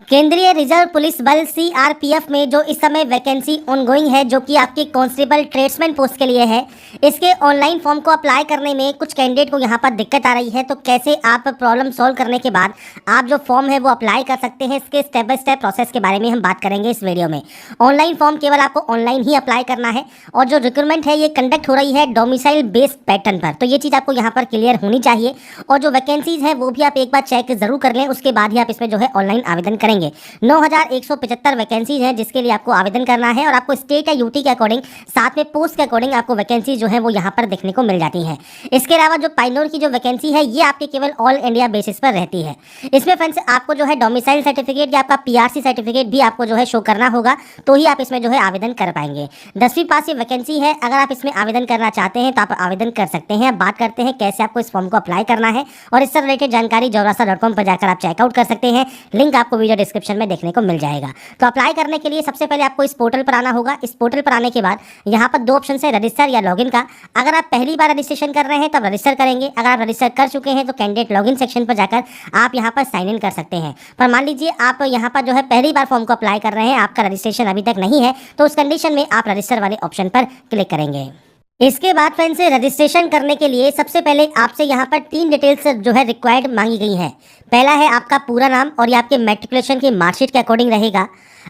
केंद्रीय reserve police बल CRPF में जो इस समय वैकेंसी ऑनगोइंग है, जो कि आपकी कांस्टेबल ट्रेड्समैन पोस्ट के लिए है, इसके ऑनलाइन फॉर्म को अप्लाई करने में कुछ कैंडिडेट को यहाँ पर दिक्कत आ रही है। तो कैसे आप प्रॉब्लम सॉल्व करने के बाद आप जो फॉर्म है वो अप्लाई कर सकते हैं, इसके स्टेप बाय स्टेप प्रोसेस के बारे में हम बात करेंगे इस वीडियो में। ऑनलाइन फॉर्म केवल आपको ऑनलाइन ही अप्लाई करना है और जो रिक्रूटमेंट है ये कंडक्ट हो रही है डोमिसाइल बेस्ड पैटर्न पर। तो ये चीज़ आपको यहाँ पर क्लियर होनी चाहिए और जो वैकेंसीज है वो भी आप एक बार चेक जरूर कर लें, उसके बाद ही आप इसमें जो है ऑनलाइन आवेदन करेंगे। 9175 वैकेंसीज हैं जिसके लिए आपको आवेदन करना है और आपको स्टेट या यूटी के अकॉर्डिंग, साथ में पोस्ट के अकॉर्डिंग आपको वैकेंसी जो है वो यहाँ पर देखने को मिल जाती है। इसके अलावा जो पाइनोर की जो वैकेंसी है ये आपके केवल ऑल इंडिया बेसिस पर रहती है। इसमें फ्रेंड्स आपको जो है डोमिसाइल सर्टिफिकेट या आपका पीआरसी सर्टिफिकेट भी आपको जो है शो करना होगा, तो ही आप इसमें जो है आवेदन कर पाएंगे। 10वीं पास ये वैकेंसी है। अगर आप इसमें आवेदन करना चाहते हैं तो आप आवेदन कर सकते हैं। अब बात करते हैं कैसे आपको इस फॉर्म को अप्लाई करना है और इससे रिलेटेड जानकारी jawrasa.com पर जाकर आप चेकआउट कर सकते हैं। लिंक आपको वीडियो डिस्क्रिप्शन में देखने को मिल जाएगा। तो अप्लाई करने के लिए सबसे पहले आपको इस पोर्टल पर आना होगा। इस पोर्टल पर आने के बाद यहाँ पर दो ऑप्शन है, रजिस्टर या लॉगिन का। अगर आप पहली बार रजिस्ट्रेशन कर रहे हैं तो आप रजिस्टर करेंगे। अगर आप रजिस्टर कर चुके हैं तो कैंडिडेट लॉगिन सेक्शन पर जाकर आप यहाँ पर साइन इन कर सकते हैं। पर मान लीजिए आप यहाँ पर जो है पहली बार फॉर्म को अप्लाई कर रहे हैं, आपका रजिस्ट्रेशन अभी तक नहीं है, तो उस कंडीशन में आप रजिस्टर वाले ऑप्शन पर क्लिक करेंगे। इसके बाद फ्रेंड्स रजिस्ट्रेशन करने के लिए सबसे पहले आपसे यहाँ पर 3 डिटेल्स जो है रिक्वायर्ड मांगी गई हैं। पहला है आपका पूरा नाम और ये आपके मैट्रिकुलेशन की मार्कशीट के अकॉर्डिंग रहेगा।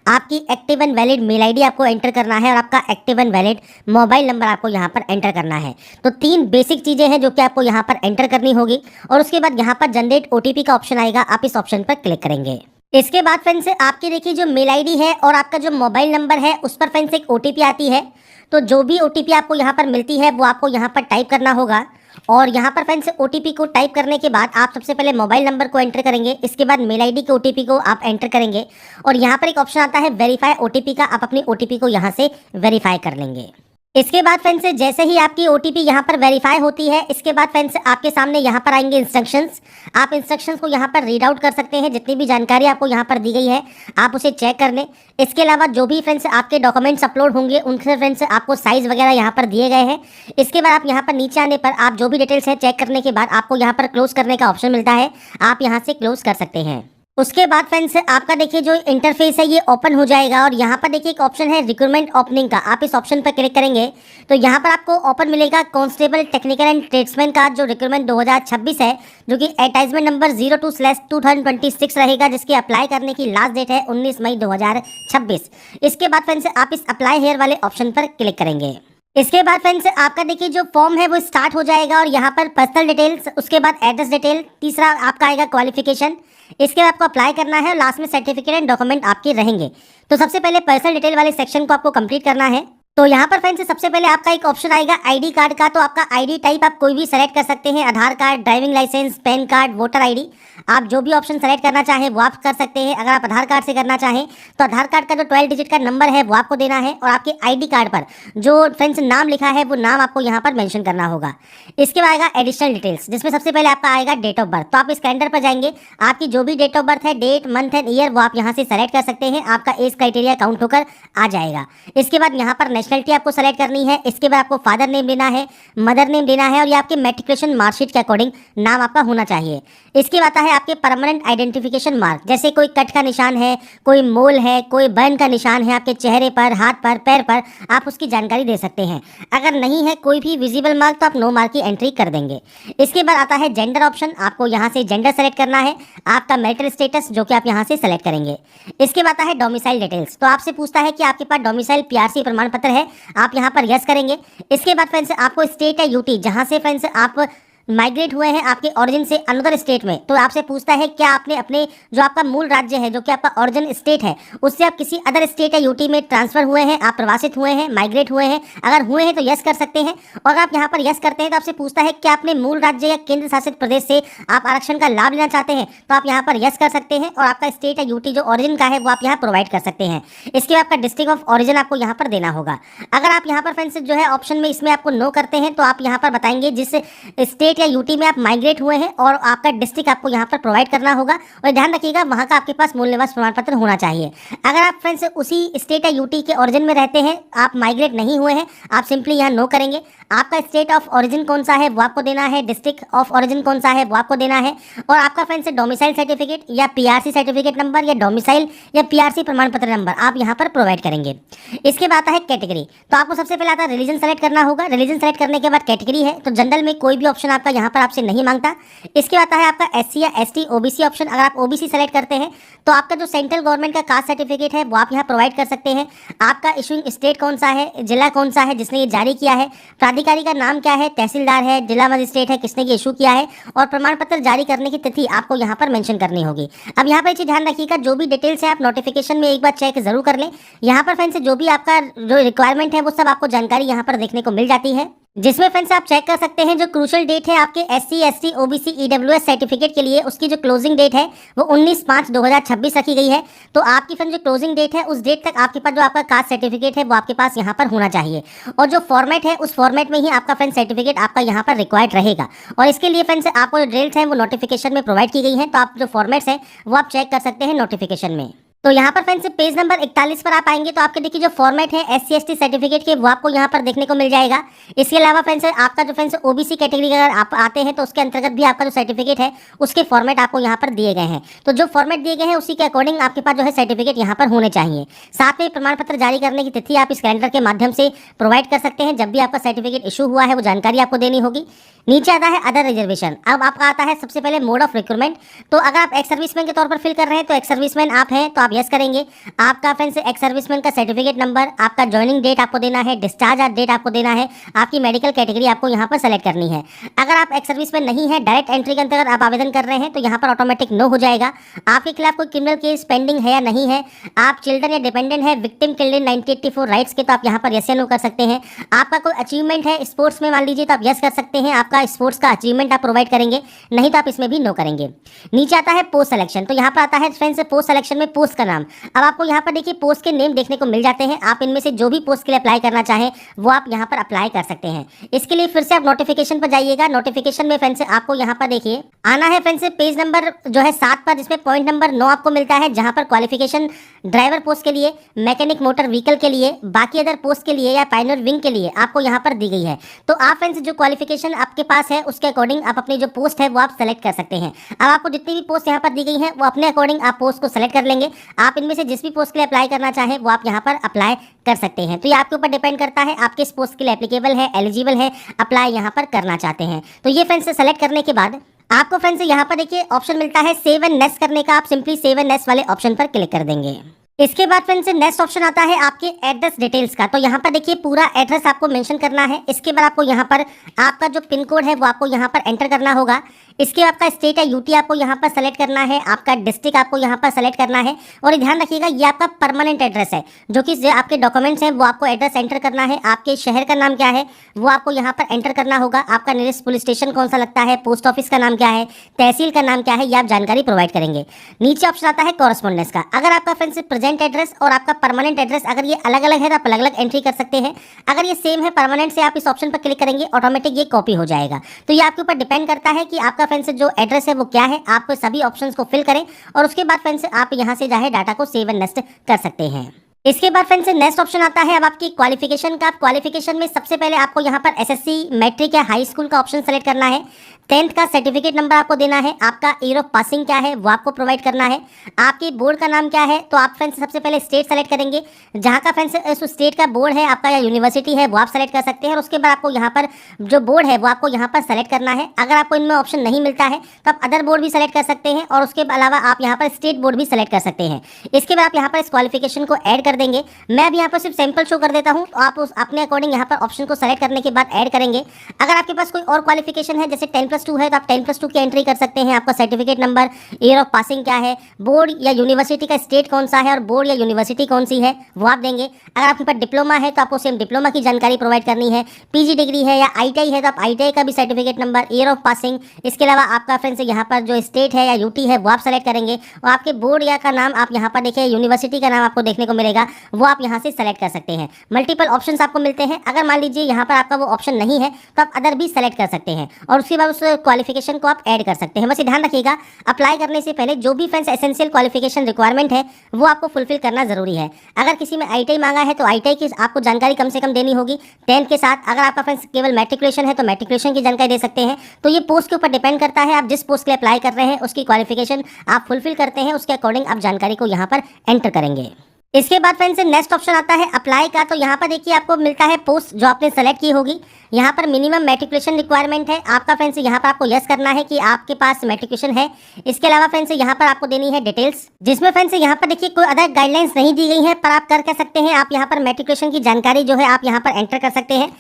आपकी active and valid mail ID आपको एंटर करना है और आपका active and valid mobile number आपको यहाँ पर एंटर करना है। तो 3 बेसिक चीज़ें हैं जो कि आपको यहाँ पर एंटर करनी होगी और उसके बाद यहाँ पर जनरेट ओटीपी का ऑप्शन आएगा, आप इस ऑप्शन पर क्लिक करेंगे। इसके बाद फ्रेंड्स आपकी देखिए जो मेल आईडी है और आपका जो मोबाइल नंबर है उस पर फ्रेंड्स एक ओटीपी आती है। तो जो भी ओटीपी आपको यहाँ पर मिलती है वो आपको यहाँ पर टाइप करना होगा और यहाँ पर फ्रेंड्स ओटीपी को टाइप करने के बाद आप सबसे पहले मोबाइल नंबर को एंटर करेंगे। इसके बाद मेल आईडी के ओटीपी को आप एंटर करेंगे और यहाँ पर एक ऑप्शन आता है वेरीफाई ओटीपी का, आप अपनी ओटीपी को यहाँ से वेरीफाई कर लेंगे। इसके बाद फ्रेंड्स जैसे ही आपकी ओटीपी यहाँ पर वेरीफाई होती है, इसके बाद फ्रेंड्स आपके सामने यहाँ पर आएंगे इंस्ट्रक्शंस। आप इंस्ट्रक्शंस को यहाँ पर रीड आउट कर सकते हैं। जितनी भी जानकारी आपको यहाँ पर दी गई है आप उसे चेक कर लें। इसके अलावा जो भी फ्रेंड्स आपके डॉक्यूमेंट्स अपलोड होंगे उनसे फ्रेंड्स आपको साइज़ वगैरह यहाँ पर दिए गए हैं। इसके बाद आप यहाँ पर नीचे आने पर आप जो भी डिटेल्स है चेक करने के बाद आपको यहाँ पर क्लोज करने का ऑप्शन मिलता है, आप यहाँ से क्लोज कर सकते हैं। उसके बाद फ्रेंड्स आपका देखिए जो इंटरफेस है ये ओपन हो जाएगा और यहाँ पर देखिए एक ऑप्शन है रिक्रूटमेंट ओपनिंग का, आप इस ऑप्शन पर क्लिक करेंगे तो यहाँ पर आपको ओपन मिलेगा कांस्टेबल टेक्निकल एंड ट्रेड्समैन का जो रिक्रूटमेंट 2026 है, जो कि एडवर्टाइजमेंट नंबर 02/2026 रहेगा, जिसकी अप्लाई करने की लास्ट डेट है 19 मई 2026। इसके बाद फ्रेंड्स आप इस अप्लाई हेयर वाले ऑप्शन पर क्लिक करेंगे। इसके बाद फ्रेंड्स आपका देखिए जो फॉर्म है वो स्टार्ट हो जाएगा और यहाँ पर पर्सनल डिटेल्स, उसके बाद एड्रेस डिटेल, तीसरा आपका आएगा क्वालिफिकेशन। इसके बाद आपको अप्लाई करना है और लास्ट में सर्टिफिकेट एंड डॉक्यूमेंट आपके रहेंगे। तो सबसे पहले पर्सनल डिटेल वाले सेक्शन को आपको कंप्लीट करना है। तो यहाँ पर फ्रेंड्स सबसे पहले आपका एक ऑप्शन आएगा आईडी कार्ड का। तो आपका आईडी टाइप आप कोई भी सेलेक्ट कर सकते हैं, Aadhaar card, driving licence, PAN card, voter ID, आप जो भी ऑप्शन सेलेक्ट करना चाहें वो आप कर सकते हैं। अगर आप आधार कार्ड से करना चाहें तो आधार कार्ड का जो 12 डिजिट का नंबर है वो आपको देना है और आपके आईडी कार्ड पर जो फ्रेंड्स नाम लिखा है वो नाम आपको यहाँ पर मेंशन करना होगा। इसके बाद आएगा एडिशनल डिटेल्स, जिसमें सबसे पहले आपका आएगा डेट ऑफ बर्थ। तो आप इस कैलेंडर पर जाएंगे, आपकी जो भी डेट ऑफ बर्थ है, डेट, मंथ एंड ईयर, वो आप यहाँ से सेलेक्ट कर सकते हैं। आपका एज क्राइटेरिया काउंट होकर आ जाएगा। इसके बाद यहाँ पर नेशनलिटी आपको सेलेक्ट करनी है। इसके बाद आपको फादर नेम देना है, मदर नेम देना है और ये आपके मैट्रिकुलेशन मार्कशीट के अकॉर्डिंग नाम आपका होना चाहिए। इसके बाद है आपके परमानेंट आइडेंटिफिकेशन मार्क, जैसे कोई कट का निशान है, कोई मोल है, कोई बर्न का निशान है आपके चेहरे पर, हाथ पर, पैर पर, आप उसकी जानकारी दे सकते हैं। अगर नहीं है कोई भी विजिबल मार्क तो आप नो मार्क की एंट्री कर देंगे। इसके बाद आता है जेंडर ऑप्शन, आपको यहाँ से जेंडर सेलेक्ट करना है, आपका मैरिटल स्टेटस जो कि आप यहाँ से सेलेक्ट करेंगे। इसके बाद आता है डोमिसाइल डिटेल्स, तो आपसे पूछता है कि आपके पास डोमिसाइल पीआरसी प्रमाण पत्र है, आप यहाँ पर यस करेंगे। इसके बाद फ्रेंड्स आपको स्टेट या यूटी जहाँ से फ्रेंड्स आप माइग्रेट हुए हैं आपके ओरिजिन से अनदर स्टेट में, तो आपसे पूछता है क्या आपने अपने जो आपका मूल राज्य है, जो कि आपका ओरिजिन स्टेट है, उससे आप किसी अदर स्टेट या यूटी में ट्रांसफर हुए हैं, आप प्रवासित हुए हैं, माइग्रेट हुए हैं। अगर हुए हैं तो यस कर सकते हैं और अगर आप यहाँ पर यस करते हैं तो आपसे पूछता है क्या अपने मूल राज्य या केंद्र शासित प्रदेश से आप आरक्षण का लाभ लेना चाहते हैं, तो आप यहाँ पर यस कर सकते हैं और आपका स्टेट या यूटी जो ओरिजिन का है वो आप यहाँ प्रोवाइड कर सकते हैं। इसके बाद आपका डिस्ट्रिक्ट ऑफ ओरिजिन आपको यहाँ पर देना होगा। अगर आप यहाँ पर फ्रेंड्स जो है ऑप्शन में इसमें आपको नो करते हैं तो आप यहाँ पर बताएंगे जिस स्टेट स्टेट या यूटी में आप माइग्रेट हुए हैं और आपका डिस्ट्रिक्ट आपको यहाँ पर प्रोवाइड करना होगा। और ध्यान रखिएगा वहाँ का आपके पास मूल निवास प्रमाण पत्र होना चाहिए। अगर आप फ्रेंड्स उसी स्टेट या यूटी के ओरिजिन में रहते हैं, आप माइग्रेट नहीं हुए हैं, आप सिंपली यहाँ नो करेंगे। आपका स्टेट ऑफ ओरिजिन कौन सा है वो आपको देना है, डिस्ट्रिक्ट ऑफ ओरिजिन कौन सा है वो आपको देना है, और आपका फ्रेंड्स डोमिसाइल सर्टिफिकेट या पीआरसी सर्टिफिकेट नंबर या डोमिसाइल या पीआरसी प्रमाण पत्र नंबर आप यहाँ पर प्रोवाइड करेंगे। इसके बाद आता है कैटेगरी। तो आपको सबसे पहले आता है रिलीजन सेलेक्ट करना होगा। रिलीजन सेलेक्ट करने के बाद कैटेगरी है, तो जनरल में कोई भी ऑप्शन आपका यहाँ पर आपसे नहीं मांगता। इसके बाद आता है आपका एससी या एसटी ओबीसी ऑप्शन। अगर आप ओबीसी सेलेक्ट करते हैं तो आपका जो सेंट्रल गवर्नमेंट का कास्ट सर्टिफिकेट है वो आप यहाँ प्रोवाइड कर सकते हैं। आपका इशूइंग स्टेट कौन सा है, जिला कौन सा है जिसने ये जारी किया है, प्राधिकारी का नाम क्या है, तहसीलदार है, जिला मजिस्ट्रेट है, किसने ये इशू किया है, और प्रमाण पत्र जारी करने की तिथि आपको यहाँ पर मेंशन करनी होगी। अब यहाँ पर चीज ध्यान रखिएगा, जो भी डिटेल्स है आप नोटिफिकेशन में एक बार चेक जरूर कर लें। यहाँ पर फ्रेंड्स जो भी आपका जो रिक्वायरमेंट है वो सब आपको जानकारी यहाँ पर देखने को मिल जाती है, जिसमें फ्रेंड्स आप चेक कर सकते हैं जो क्रूशल डेट है आपके SC ST OBC EWS certificate के लिए, उसकी जो क्लोजिंग डेट है वो 19/5/2026 रखी गई है। तो आपकी फ्रेंड्स जो क्लोजिंग डेट है उस डेट तक आपके पास जो आपका कास्ट सर्टिफिकेट है वो आपके पास यहाँ पर होना चाहिए, और जो फॉर्मेट है उस फॉर्मेट में ही आपका फ्रेंड्स सर्टिफिकेट आपका यहाँ पर रिक्वायर्ड रहेगा। और इसके लिए फ्रेंड्स आपको जो डिटेल्स हैं वो नोटिफिकेशन में प्रोवाइड की गई हैं, तो आप जो फॉर्मेट्स हैं वो आप चेक कर सकते हैं नोटिफिकेशन में। तो यहाँ पर फ्रेंड्स पेज नंबर 41 पर आप आएंगे तो आपके देखिए जो फॉर्मेट है एससी एसटी सर्टिफिकेट के वो आपको यहाँ पर देखने को मिल जाएगा। इसके अलावा फ्रेंड्स आपका जो फ्रेंड्स ओबीसी कैटेगरी अगर आप आते हैं तो उसके अंतर्गत भी आपका जो सर्टिफिकेट है उसके फॉर्मेट आपको यहाँ पर दिए गए हैं। तो जो फॉर्मेट दिए गए हैं उसी के अकॉर्डिंग आपके पास जो है सर्टिफिकेट यहाँ पर होने चाहिए। साथ में प्रमाण पत्र जारी करने की तिथि आप इस कैलेंडर के माध्यम से प्रोवाइड कर सकते हैं। जब भी आपका सर्टिफिकेट इशू हुआ है वो जानकारी आपको देनी होगी। नीचे आता है अदर रिजर्वेशन। अब आपका आता है सबसे पहले मोड ऑफ रिक्रूटमेंट। तो अगर आप एक्स सर्विसमैन के तौर पर फिल कर रहे हैं तो एक्स सर्विसमैन आप हैं तो आप यस करेंगे। आपका फ्रेंड्स एक्स सर्विसमैन का सर्टिफिकेट नंबर, आपका ज्वाइनिंग डेट आपको देना है, डिस्चार्ज डेट आपको देना है, आपकी मेडिकल कैटेगरी आपको यहाँ पर सेलेक्ट करनी है। अगर आप एक्स सर्विसमैन नहीं है, डायरेक्ट एंट्री के अंतर्गत आप आवेदन कर रहे हैं तो यहाँ पर ऑटोमेटिक नो हो जाएगा। आपके खिलाफ कोई क्रिमिनल केस पेंडिंग है या नहीं है, आप चिल्ड्रन या डिपेंडेंट है, विक्टिम किल्ड इन 1984 राइट्स के, तो आप यहाँ पर यस या नो कर सकते हैं। आपका कोई अचीवमेंट है स्पोर्ट्स में मान लीजिए तो आप यस कर सकते हैं, आपका स्पोर्ट्स का अचीवमेंट आप प्रोवाइड करेंगे, नहीं तो आप इसमें भी नो करेंगे। नीचे आता है पोस्ट सिलेक्शन। तो यहाँ पर आता है फ्रेंड्स पोस्ट सिलेक्शन में पोस्ट का नाम। अब आपको यहाँ पर देखिए पोस्ट के नेम देखने को मिल जाते हैं। आप इनमें से जो भी पोस्ट के लिए अप्लाई करना चाहें वो आप यहाँ पर अप्लाई कर सकते हैं। इसके लिए फिर से आप नोटिफिकेशन पर जाइएगा। नोटिफिकेशन में फ्रेंड्स आपको यहाँ पर देखिए आना है फ्रेंड्स पेज नंबर जो है 7 पर, जिसमें पॉइंट नंबर 9 आपको मिलता है, जहाँ पर क्वालिफिकेशन ड्राइवर पोस्ट के लिए, मैकेनिक मोटर व्हीकल के लिए, बाकी अदर पोस्ट के लिए या पायलट विंग के लिए आपको यहाँ पर दी गई है। तो आप फ्रेंड्स जो क्वालिफिकेशन आपके पास है उसके अकॉर्डिंग आप अपनी जो पोस्ट है वो आप सेलेक्ट कर सकते हैं। अब आपको जितनी भी पोस्ट यहाँ पर दी गई है वो अपने अकॉर्डिंग आप पोस्ट को सेलेक्ट कर लेंगे। आप इनमें से जिस भी पोस्ट के लिए अप्लाई करना चाहें वो आप यहाँ पर अप्लाई कर सकते हैं। तो ये आपके ऊपर डिपेंड करता है आप किस पोस्ट के लिए एप्लीकेबल है, एलिजिबल है, अप्लाई यहाँ पर करना चाहते हैं। तो ये फ्रेंड्स सेलेक्ट करने के बाद आपको फ्रेंड्स यहाँ पर देखिए ऑप्शन मिलता है सेव एंड नेक्स्ट करने का। आप सिंपली सेव एंड नेक्स्ट वाले ऑप्शन पर क्लिक कर देंगे। इसके बाद फ्रेंड्स नेक्स्ट ऑप्शन आता है आपके एड्रेस डिटेल्स का। तो यहाँ पर देखिए पूरा एड्रेस आपको मेंशन करना है। इसके बाद आपको यहाँ पर आपका जो पिन कोड है वो आपको यहाँ पर एंटर करना होगा। इसके बाद आपका स्टेट या यूटी आपको यहाँ पर सेलेक्ट करना है, आपका डिस्ट्रिक्ट आपको यहाँ पर सेलेक्ट करना है। और ध्यान रखिएगा ये आपका परमानेंट एड्रेस है, जो कि आपके डॉक्यूमेंट्स हैं वो आपको एड्रेस एंटर करना है। आपके शहर का नाम क्या है वो आपको यहाँ पर एंटर करना होगा। आपका नियरेस्ट पुलिस स्टेशन कौन सा लगता है, पोस्ट ऑफिस का नाम क्या है, तहसील का नाम क्या है, ये आप जानकारी प्रोवाइड करेंगे। नीचे ऑप्शन आता है कॉरेस्पॉन्डेंस का। अगर आपका फ्रेंड्स प्रेजेंट एड्रेस और आपका परमानेंट एड्रेस अगर ये अलग अलग है तो आप अलग अलग एंट्री कर सकते हैं। अगर ये सेम है परमानेंट से आप इस ऑप्शन पर क्लिक करेंगे ऑटोमेटिक ये कॉपी हो जाएगा। तो ये आपके ऊपर डिपेंड करता है कि आपका फ्रेंड्स जो एड्रेस है वो क्या है। आप सभी ऑप्शंस को फिल करें और उसके बाद फ्रेंड्स आप यहाँ से चाहे डाटा को सेव एंड नेक्स्ट कर सकते हैं। इसके बाद फ्रेंड्स नेक्स्ट ऑप्शन आता है अब आपकी क्वालिफिकेशन का। क्वालिफिकेशन में सबसे पहले आपको यहाँ पर एसएससी, मैट्रिक या हाई स्कूल का ऑप्शन सेलेक्ट करना है। 10th का सर्टिफिकेट नंबर आपको देना है। आपका ईयर ऑफ पासिंग क्या है वो आपको प्रोवाइड करना है। आपके बोर्ड का नाम क्या है, तो आप फ्रेंड्स सबसे पहले स्टेट सेलेक्ट करेंगे, जहाँ का फ्रेंड्स उस स्टेट का बोर्ड है आपका या यूनिवर्सिटी है वो आप सेलेक्ट कर सकते हैं। और उसके बाद आपको यहाँ पर जो बोर्ड है वो आपको यहाँ पर सेलेक्ट करना है। अगर आपको इनमें ऑप्शन नहीं मिलता है तो आप अदर बोर्ड भी सेलेक्ट कर सकते हैं और उसके अलावा आप यहाँ पर स्टेट बोर्ड भी सेलेक्ट कर सकते हैं। इसके बाद आप यहाँ पर इस क्वालिफिकेशन को ऐड कर देंगे। मैं अभी यहाँ पर सिर्फ सैंपल शो कर देता हूँ, तो आप उस अपने अकॉर्डिंग यहाँ पर ऑप्शन को सेलेक्ट करने के बाद ऐड करेंगे। अगर आपके पास कोई और क्वालिफिकेशन है जैसे 10+2 है तो आप 10+2 की एंट्री कर सकते हैं। आपका certificate number, year of passing क्या है, बोर्ड या यूनिवर्सिटी का स्टेट कौन सा है और बोर्ड या यूनिवर्सिटी कौन सी है वो आप देंगे। अगर आपके पास डिप्लोमा है तो आपको सेम डिप्लोमा की जानकारी प्रोवाइड करनी है। पीजी डिग्री है या आईटीआई है तो आप आईटीआई का भी certificate number, year of passing, इसके अलावा आपका फ्रेंड्स यहाँ पर जो स्टेट है या यूटी है वो आप सेलेक्ट करेंगे। और आपके बोर्ड या का नाम आप यहाँ पर देखिए यूनिवर्सिटी का नाम आपको देखने को मिलेगा। रहेगा वो आप यहाँ से सेलेक्ट कर सकते हैं। मल्टीपल ऑप्शंस आपको मिलते हैं। अगर मान लीजिए यहाँ पर आपका वो ऑप्शन नहीं है तो आप अदर भी सेलेक्ट कर सकते हैं और उसके बाद उस क्वालिफिकेशन को आप ऐड कर सकते हैं। बस ध्यान रखिएगा, अप्लाई करने से पहले जो भी फ्रेंड्स एसेंशियल क्वालिफिकेशन रिक्वायरमेंट है वो आपको फुलफिल करना जरूरी है। अगर किसी में ITI मांगा है तो ITI की आपको जानकारी कम से कम देनी होगी 10th के साथ। अगर आपका फ्रेंड्स केवल मैट्रिकुलेशन है तो मैट्रिकुलेशन की जानकारी दे सकते हैं। तो ये पोस्ट के ऊपर डिपेंड करता है, आप जिस पोस्ट के लिए अप्लाई कर रहे हैं उसकी क्वालिफिकेशन आप फुलफिल करते हैं, उसके अकॉर्डिंग आप जानकारी को यहाँ पर एंटर करेंगे। इसके बाद फ्रेंड्स नेक्स्ट ऑप्शन आता है अप्लाई का। तो यहाँ पर देखिए आपको मिलता है पोस्ट जो आपने सेलेक्ट की होगी। यहाँ पर मिनिमम मैट्रिकुलेशन रिक्वायरमेंट है आपका फ्रेंड्स, यहाँ पर आपको यस करना है कि आपके पास मैट्रिकुलेशन है। इसके अलावा फ्रेंड्स यहाँ पर आपको देनी है डिटेल्स, जिसमें फ्रेंड्स यहाँ पर देखिए कोई अदर गाइडलाइंस नहीं दी गई है, पर आप कर सकते हैं। आप यहाँ पर मैट्रिकुलेशन की जानकारी जो है आप यहाँ पर एंटर कर सकते हैं।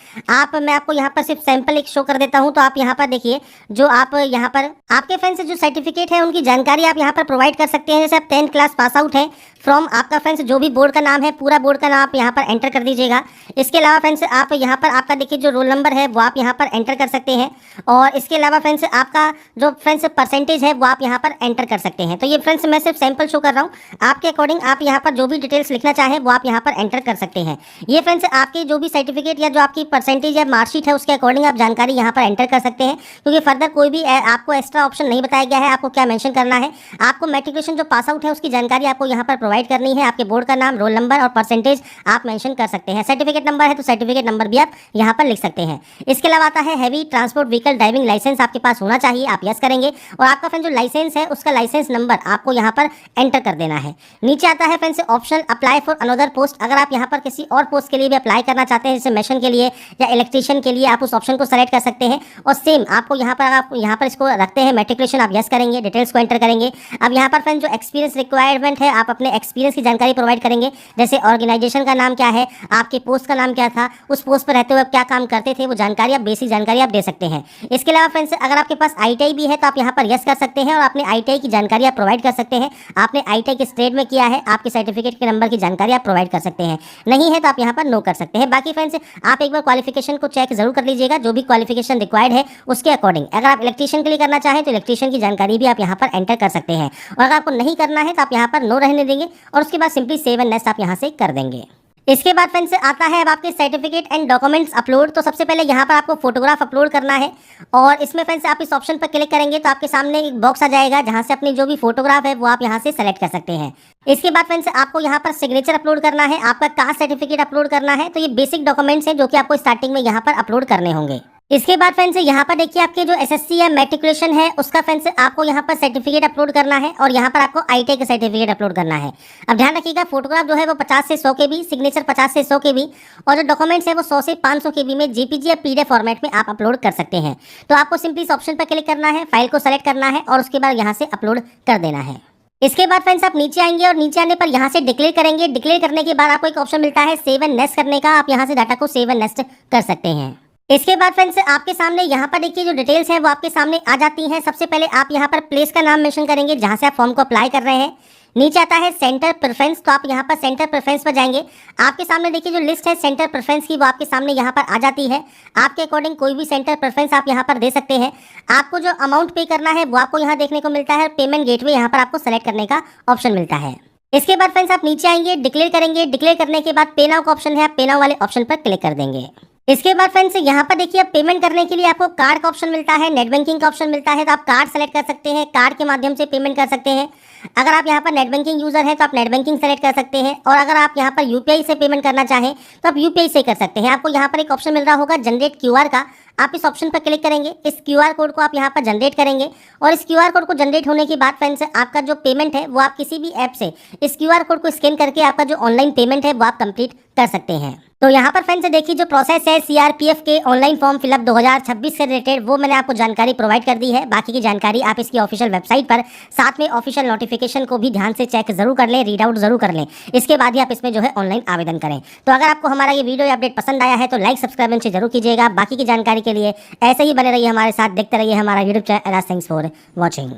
मैं आपको यहाँ पर सिर्फ सैंपल एक शो कर देता हूँ। तो आप यहाँ पर देखिए जो आप यहाँ पर आपके फ्रेंड्स जो सर्टिफिकेट है उनकी जानकारी आप यहाँ पर प्रोवाइड कर सकते हैं। जैसे आप 10th क्लास पास आउट है फ्रॉम आपका फ्रेंड्स जो भी बोर्ड का नाम है, पूरा बोर्ड का नाम आप यहाँ पर एंटर कर दीजिएगा। इसके अलावा फ्रेंड्स आप यहाँ पर आपका देखिए जो रोल नंबर है वो आप यहाँ पर एंटर कर सकते हैं। और इसके अलावा फ्रेंड्स आपका जो फ्रेंड्स परसेंटेज है वो आप यहाँ पर एंटर कर सकते हैं। तो ये फ्रेंड्स मैं सिर्फ सैंपल शो कर रहा हूँ, आपके अकॉर्डिंग आप यहाँ पर जो भी डिटेल्स लिखना चाहें वो आप यहाँ पर एंटर कर सकते हैं। ये फ्रेंड्स आपके जो भी सर्टिफिकेट या जो आपकी परसेंटेज या मार्कशीट है उसके अकॉर्डिंग आप जानकारी यहाँ पर एंटर कर सकते हैं, क्योंकि फर्दर कोई भी आपको एक्स्ट्रा ऑप्शन नहीं बताया गया है आपको क्या मेंशन करना है। आपको मैट्रिकुलेशन जो पास आउट है उसकी जानकारी आपको यहाँ पर प्रोवाइड करनी है। आपके बोर्ड का नाम, रोल नंबर और परसेंटेज आप मेंशन कर सकते हैं। सर्टिफिकेट नंबर है तो सर्टिफिकेट नंबर भी आप यहाँ पर लिख सकते हैं। इसके अलावा आता है heavy transport vehicle driving licence आपके पास होना चाहिए, आप यस करेंगे। और आपका फ्रेंड जो लाइसेंस है उसका लाइसेंस नंबर आपको यहाँ पर एंटर कर देना है। नीचे आता है friends option apply for another post. अगर आप यहाँ पर किसी और पोस्ट के लिए भी अप्लाई करना चाहते हैं, जैसे मैशन के लिए या इलेक्ट्रीशियन के लिए, आप उस ऑप्शन को सेलेक्ट कर सकते हैं। और सेम आपको यहाँ पर इसको रखते हैं मैट्रिकुलेशन, आप यस करेंगे, डिटेल्स को एंटर करेंगे। अब यहाँ पर फ्रेंड जो एक्सपीरियंस रिक्वायरमेंट है आप अपने एक्सपीरियंस की जानकारी प्रोवाइड करेंगे, जैसे ऑर्गेनाइजेशन का नाम क्या है, आपके पोस्ट का नाम क्या था, उस पोस्ट पर रहते हुए आप क्या काम करते थे, वो जानकारी आप बेसिक जानकारी आप दे सकते हैं। इसके अलावा फ्रेंड्स अगर आपके पास ITI भी है तो आप यहाँ पर यस कर सकते हैं और अपने ITI की जानकारी आप प्रोवाइड कर सकते हैं। आपने ITI किस ट्रेड में किया है, आपके सर्टिफिकेट के नंबर की जानकारी आप प्रोवाइड कर सकते हैं। नहीं है तो आप यहाँ पर नो कर सकते हैं। बाकी फ्रेंड्स आप एक बार क्वालिफिकेशन को चेक जरूर कर लीजिएगा, जो भी क्वालिफिकेशन रिक्वायर्ड है उसके अकॉर्डिंग। अगर आप इलेक्ट्रीशियन के लिए करना चाहें तो इलेक्ट्रीशियन की जानकारी भी आप यहाँ पर एंटर कर सकते हैं। और अगर आपको नहीं करना है तो आप यहाँ पर नो रहने देंगे और उसके बाद सिंपली सेव एंड नेक्स्ट आप यहाँ से कर देंगे। इसके बाद फ्रेंड्स आता है अब आपके सर्टिफिकेट एंड डॉक्यूमेंट्स अपलोड। तो सबसे पहले यहाँ पर आपको फोटोग्राफ अपलोड करना है और इसमें फ्रेंड्स आप इस ऑप्शन पर क्लिक करेंगे तो आपके सामने एक बॉक्स आ जाएगा जहाँ से अपनी जो भी फोटोग्राफ है वो आप यहाँ से सेलेक्ट कर सकते हैं। इसके बाद फ्रेंड्स आपको यहाँ पर सिग्नेचर अपलोड करना है, आपका कास्ट सर्टिफिकेट अपलोड करना है। तो ये बेसिक डॉक्यूमेंट्स हैं जो कि आपको स्टार्टिंग में यहाँ पर अपलोड करने होंगे। इसके बाद फ्रेंड्स यहाँ पर देखिए आपके जो SSC या मैट्रिकुलेशन है उसका फ्रेंड्स आपको यहाँ पर सर्टिफिकेट अपलोड करना है और यहाँ पर आपको ITI का सर्टिफिकेट अपलोड करना है। अब ध्यान रखिएगा फोटोग्राफ जो है वो 50 से 100 KB, सिग्नेचर 50 से 100 KB और जो डॉक्यूमेंट्स है वो 100 से 500 KB में JPG या PDF फॉर्मेट में आप अपलोड कर सकते हैं। तो आपको सिंपली इस ऑप्शन पर क्लिक करना है, फाइल को सेलेक्ट करना है और उसके बाद यहाँ से अपलोड कर देना है। इसके बाद फ्रेंड्स आप नीचे आएंगे और नीचे आने पर यहाँ से डिक्लेयर करेंगे। डिक्लेयर करने के बाद आपको एक ऑप्शन मिलता है सेव एंड नेक्स्ट करने का, आप यहाँ से डाटा को सेव एंड नेक्स्ट कर सकते हैं। इसके बाद फ्रेंड्स आपके सामने यहाँ पर देखिए जो डिटेल्स हैं वो आपके सामने आ जाती हैं। सबसे पहले आप यहाँ पर प्लेस का नाम मेंशन करेंगे जहाँ से आप फॉर्म को अप्लाई कर रहे हैं। नीचे आता है सेंटर प्रेफरेंस, तो आप यहाँ पर सेंटर प्रेफरेंस पर जाएंगे। आपके सामने देखिए जो लिस्ट है सेंटर प्रेफरेंस की वो आपके सामने यहाँ पर आ जाती है। आपके अकॉर्डिंग कोई भी सेंटर प्रेफरेंस आप यहाँ पर दे सकते हैं। आपको जो अमाउंट पे करना है वो आपको यहाँ देखने को मिलता है। पेमेंट गेटवे यहाँ पर आपको सेलेक्ट करने का ऑप्शन मिलता है। इसके बाद फ्रेंड्स आप नीचे आएंगे, डिक्लेयर करेंगे। डिक्लेयर करने के बाद पे नाउ का ऑप्शन है, आप पे नाउ वाले ऑप्शन पर क्लिक कर देंगे। इसके बाद फ्रेंड्स यहाँ पर देखिए आप पेमेंट करने के लिए आपको कार्ड का ऑप्शन मिलता है, नेट बैंकिंग का ऑप्शन मिलता है। तो आप कार्ड सेलेक्ट कर सकते हैं, कार्ड के माध्यम से पेमेंट कर सकते हैं। अगर आप यहाँ पर नेट बैंकिंग यूजर हैं तो आप नेट बैंकिंग सेलेक्ट कर सकते हैं और अगर आप यहाँ पर UPI से पेमेंट करना चाहें तो आप UPI से कर सकते हैं। आपको यहाँ पर एक ऑप्शन मिल रहा होगा जनरेट QR का, आप इस ऑप्शन पर क्लिक करेंगे। इस QR कोड को आप यहाँ पर जनरेट करेंगे और इस QR कोड को जनरेट होने के बाद फ्रेंड्स आपका जो पेमेंट है वो आप किसी भी ऐप से इस QR कोड को स्कैन करके आपका जो ऑनलाइन पेमेंट है वो आप कंप्लीट कर सकते हैं। तो यहाँ पर फ्रेंड्स देखिए जो प्रोसेस है CRPF के ऑनलाइन फॉर्म फिलअप 2026 से रिलेटेड वो मैंने आपको जानकारी प्रोवाइड कर दी है। बाकी की जानकारी आप इसकी ऑफिशियल वेबसाइट पर, साथ में ऑफिशियल नोटिफिकेशन को भी ध्यान से चेक जरूर कर लें, रीड आउट जरूर कर लें। इसके बाद ही आप इसमें जो है ऑनलाइन आवेदन करें। तो अगर आपको हमारा ये वीडियो अपडेट पसंद आया है तो लाइक सब्सक्राइब से जरूर कीजिएगा। बाकी की जानकारी के लिए ऐसे ही बने रहिए हमारे साथ, देखते रहिए हमारा YouTube channel. Thanks for watching.